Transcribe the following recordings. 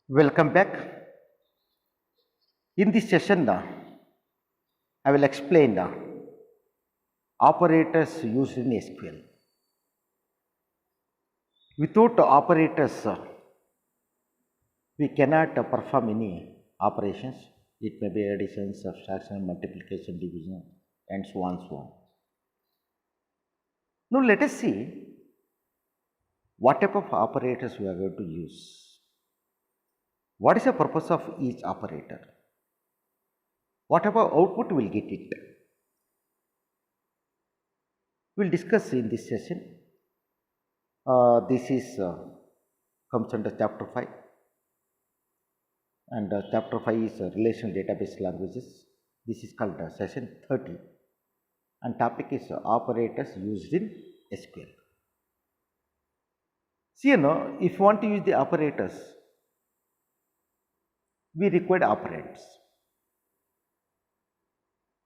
Welcome back. In this session, I will explain operators used in SQL. Without operators, we cannot perform any operations. It may be addition, subtraction, multiplication, division, and so on, so on. Now, let us see what type of operators we are going to use. What is the purpose of each operator? Whatever output we will get it. We will discuss in this session. This is comes under chapter 5, and chapter 5 is relational database languages. This is called session 30, and topic is operators used in SQL. See, if you want to use the operators, we require operands.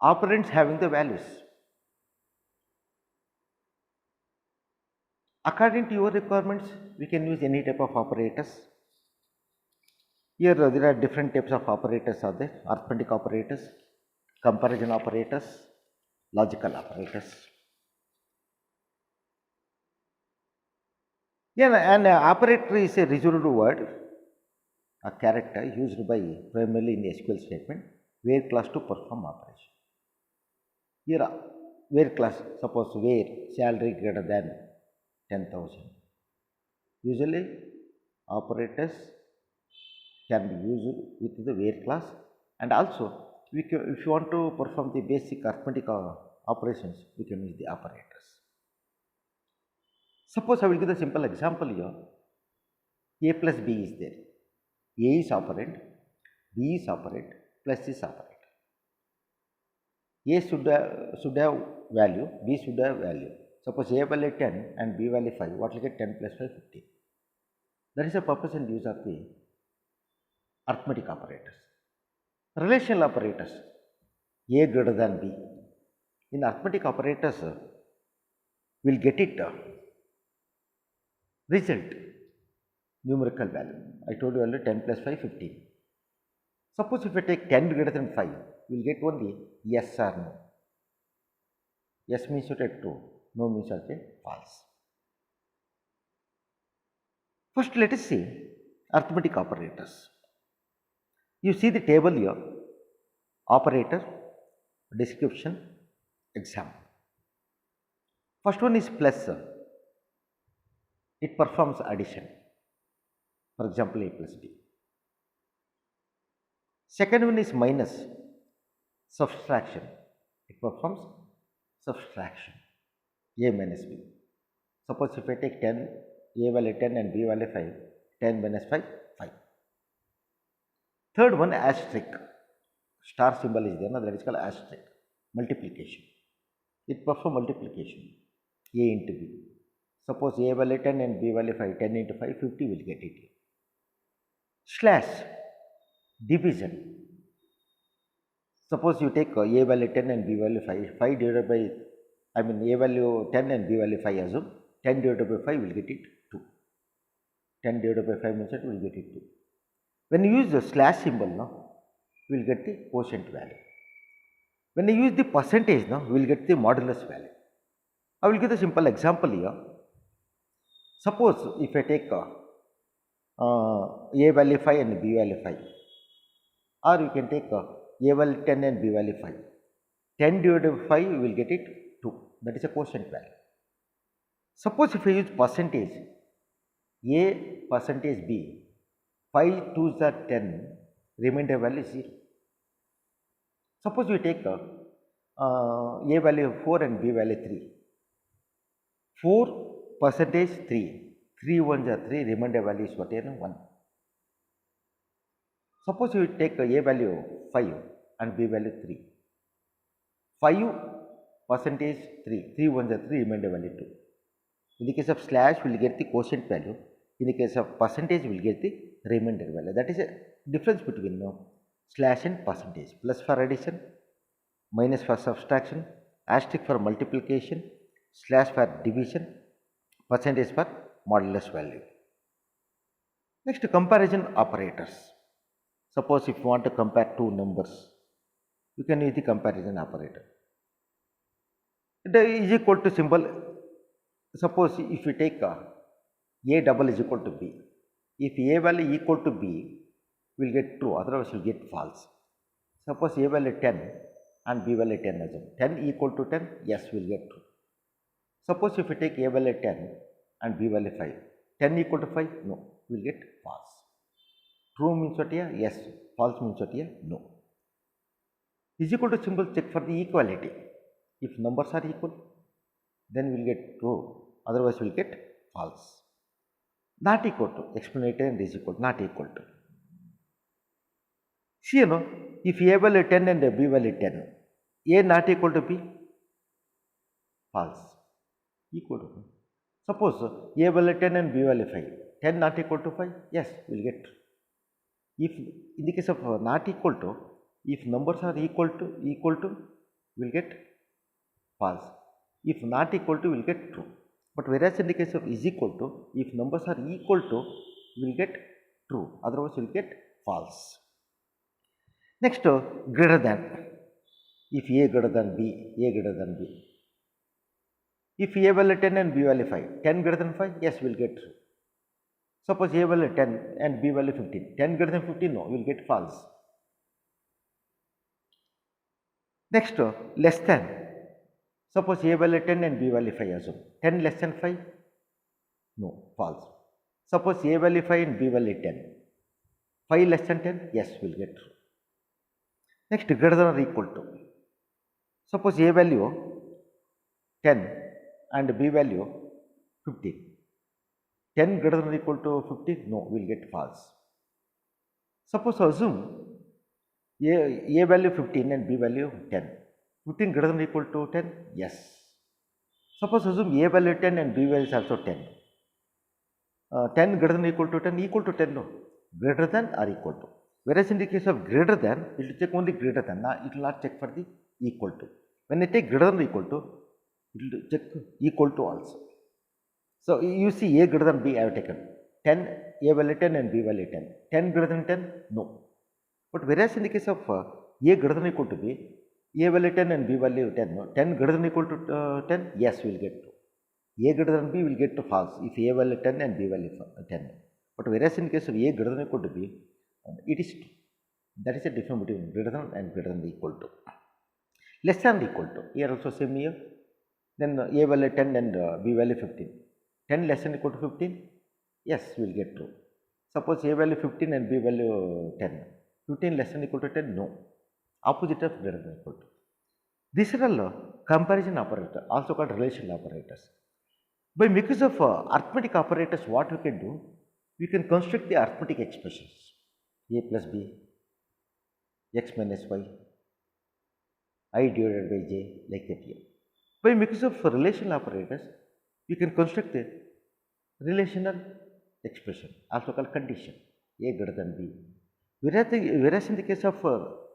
Operands having the values. According to your requirements, we can use any type of operators. Here there are different types of operators are there: arithmetic operators, comparison operators, logical operators. Yeah, an operator is a reserved word, a character used by primarily in SQL statement, where class to perform operation. Here, where class, suppose where salary greater than 10,000. Usually, operators can be used with the where class, and also if you want to perform the basic arithmetic operations, we can use the operators. Suppose I will give a simple example here. A plus B is there. A is operand, B is operand, plus is operand. A should have value, B should have value. Suppose A value 10 and B value 5, what will get 10 plus 5, 15. That is the purpose and use of the arithmetic operators. Relational operators, A greater than B. In arithmetic operators, we will get it result, numerical value. I told you earlier 10 plus 5, 15. Suppose if I take 10 greater than 5, we will get only yes or no. Yes means you take true, no means you take false. First, let us see arithmetic operators. You see the table here: operator, description, example. First one is plus. It performs addition. For example, A plus B. Second one is minus, subtraction. It performs subtraction. A minus B. Suppose if I take 10, A value 10 and B value 5, 10 minus 5, 5. Third one, asterisk. Star symbol is there, that is called asterisk. Multiplication. It performs multiplication. A into B. Suppose A value 10 and B value 5, 10 into 5, 50 will get it. Slash, division. Suppose you take A value 10 and B value 5, 5 divided by, A value 10 and B value 5, assume 10 divided by 5 will get it 2. 10 divided by 5 means that we will get it 2. When you use the slash symbol, we will get the quotient value. When you use the percentage, we will get the modulus value. I will give a simple example here. Suppose if I take A value 5 and B value 5, or you can take A value 10 and B value 5. 10 divided by 5, you will get it 2. That is a quotient value. Suppose if I use percentage, A percentage B, 5 2s are 10, remainder value is 0. Suppose we take A value 4 and B value 3. 4 percentage 3, 3 1s are 3, remainder value is what? 1. Suppose you take A value 5 and B value 3. 5 percentage 3, 3 1s are 3, remainder value 2. In the case of slash, we will get the quotient value. In the case of percentage, we will get the remainder value. That is a difference between slash and percentage. Plus for addition, minus for subtraction, asterisk for multiplication, slash for division, percentage for modulus value. Next, comparison operators. Suppose if you want to compare two numbers, you can use the comparison operator. The is equal to symbol. Suppose if you take a double is equal to b. If a value equal to b, will get true, otherwise you will get false. Suppose a value 10 and b value 10 as well. 10 equal to 10, yes, will get true. Suppose if you take a value 10 and b value 5, 10 equal to 5, no, will get false. True means what here? Yes. False means what here? No. Is equal to symbol, check for the equality. If numbers are equal, then we will get true, otherwise we will get false. Not equal to, explanatory and is equal to, not equal to. See, if a value 10 and b value 10, a not equal to b, false, equal to b. Suppose a value 10 and b value 5, 10 not equal to 5, yes, we will get true. If in the case of not equal to, if numbers are equal to, we will get false. If not equal to, we will get true. But whereas in the case of is equal to, if numbers are equal to, we will get true, otherwise we will get false. Next, greater than. If a greater than b, a greater than b. If a value 10 and b value 5, 10 greater than 5, yes, we will get true. Suppose a value 10 and b value 15, 10 greater than 15, no, we will get false. Next, less than. Suppose a value 10 and b value 5 assume. 10 less than 5, no, false. Suppose a value 5 and b value 10, 5 less than 10, yes, we will get true. Next, greater than or equal to. Suppose a value 10 and b value 15. 10 greater than or equal to 50, no, we will get false. Suppose assume a value 15 and b value 10. 15 greater than or equal to 10, yes. Suppose assume a value 10 and b value is also 10. 10 greater than or equal to 10, no, greater than or equal to. Whereas in the case of greater than, it will check only greater than, it will not check for the equal to. When I take greater than or equal to, it will check equal to also. So you see a greater than b I have taken. 10, a value 10 and b value 10. 10 greater than 10, no. But whereas in the case of a greater than or equal to b, a value 10 and b value 10, no. 10 greater than or equal to 10, yes, we will get to. A greater than b will get to false if a value 10 and b value 10. But whereas in the case of a greater than or equal to b, it is 2. That is the difference between greater than and greater than equal to. Less than or equal to, here also same here. Then a value 10 and b value 15. 10 less than or equal to 15, yes, we will get true. Suppose a value 15 and b value 10. 15 less than or equal to 10, no. Opposite of greater than or equal to. These are all comparison operators, also called relational operators. By means of arithmetic operators, what we can do? We can construct the arithmetic expressions. A plus b, x minus y, I divided by j, like that here. By means of relational operators, we can construct the relational expression, also called condition, a greater than b. Whereas in the case of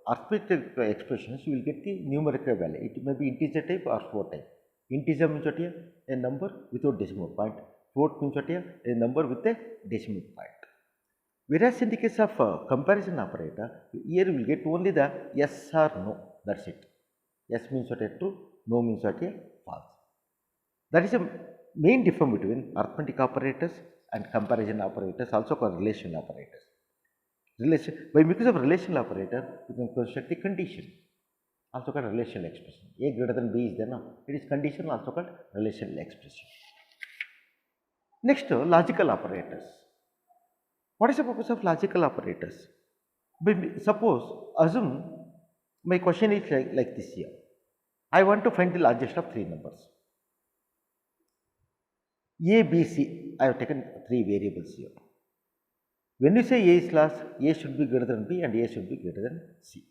arithmetic expressions, you will get the numerical value. It may be integer type or float type. Integer means what here? A number without decimal point. Float means what here? A number with a decimal point. Whereas in the case of comparison operator, here we will get only the yes or no, that's it. Yes means what here? True, no means what here? False. That is the main difference between arithmetic operators and comparison operators, also called relational operators. By means of relational operator, you can construct the condition, also called relational expression. A greater than b is there, no? It is condition, also called relational expression. Next, logical operators. What is the purpose of logical operators? Suppose, assume my question is like this here. I want to find the largest of 3 numbers. A, B, C, I have taken 3 variables here. When you say A is large, A should be greater than B and A should be greater than C.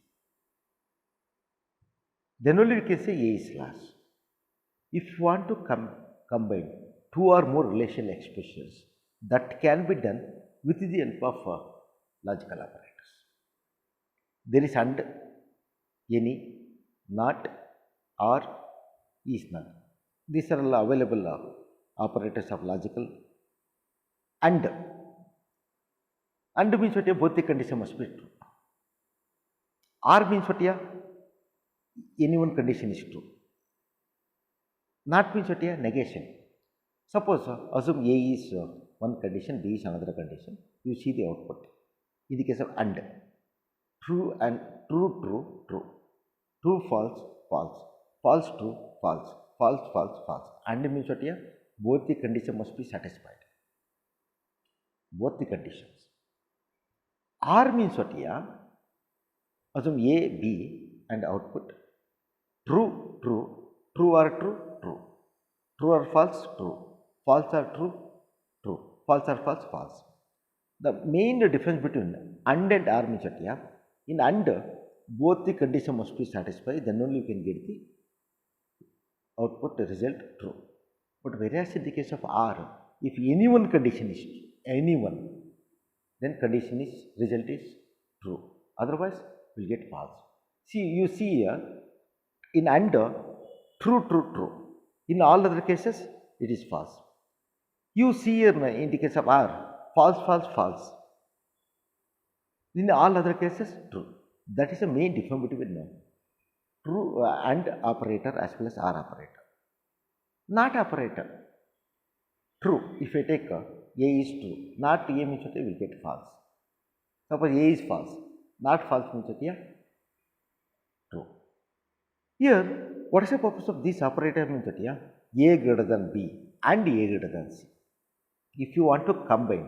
Then only we can say A is large. If you want to combine 2 or more relational expressions, that can be done with the help of logical operators. There is and, any, not, or, is not. These are all available operators of logical. And And means what? Both the condition must be true. Or means what? Any one condition is true. Not means what? Negation. Suppose assume A is one condition, B is another condition. You see the output. In the case of AND, true and true, true, true. True, false, false. False, true, false. False, false, false. AND means what? Both the conditions must be satisfied. Both the conditions. R means what? Assume A, B and output. True, true. True or true, true. True or false, true. False or true, true. False or false, false. The main difference between AND and OR means what? In AND, both the conditions must be satisfied, then only you can get the output result true. But whereas in the case of OR, if any one condition is true, anyone, then condition is result is true. Otherwise, we will get false. See, you see here, in AND, true, true, true. In all other cases, it is false. You see here in the case of OR, false, false, false. In all other cases, true. That is the main difference between true AND operator as well as OR operator. Not operator. True. If I take A is true, not A means what? We will get false. Suppose A is false, not false means what? True. Here, what is the purpose of this operator means what? A greater than B and A greater than C. If you want to combine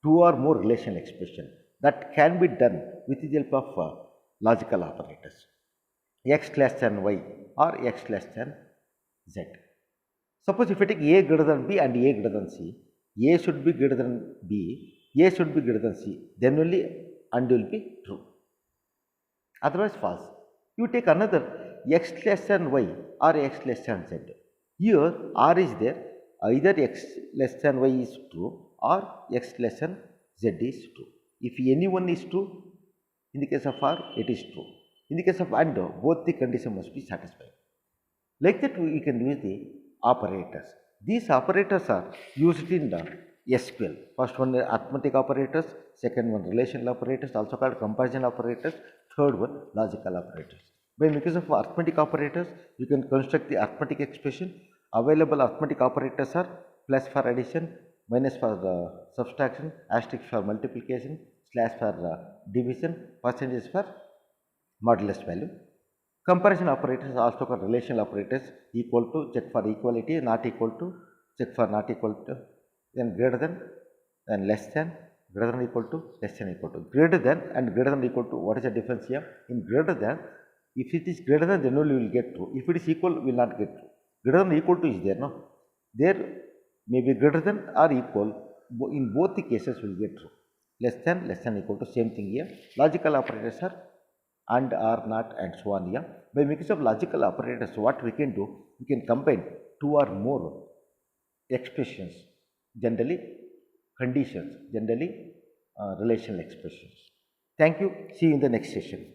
two or more relational expression, that can be done with the help of logical operators. X less than Y or X less than Z. Suppose if I take A greater than B and A greater than C, A should be greater than B, A should be greater than C, then only AND will be true. Otherwise false. You take another X less than Y or X less than Z. Here R is there, either X less than Y is true or X less than Z is true. If any one is true, in the case of R, it is true. In the case of AND, both the conditions must be satisfied. Like that, we can use the operators. These operators are used in the SQL. First one arithmetic operators, second one relational operators, also called comparison operators, third one logical operators. By means of arithmetic operators, you can construct the arithmetic expression. Available arithmetic operators are plus for addition, minus for subtraction, asterisk for multiplication, slash for division, percentage for modulus value. Comparison operators are also called relational operators, equal to, check for equality, not equal to, check for not equal to, then greater than less than, greater than equal to, less than equal to. Greater than and greater than equal to, what is the difference here? In greater than, if it is greater than, then only you will get true. If it is equal, we will not get true. Greater than equal to is there, no? There may be greater than or equal, in both the cases we will get true. Less than equal to, same thing here. Logical operators are and, are, not and so on here. By means of logical operators, what we can do, we can combine two or more expressions, generally conditions, generally relational expressions. Thank you. See you in the next session.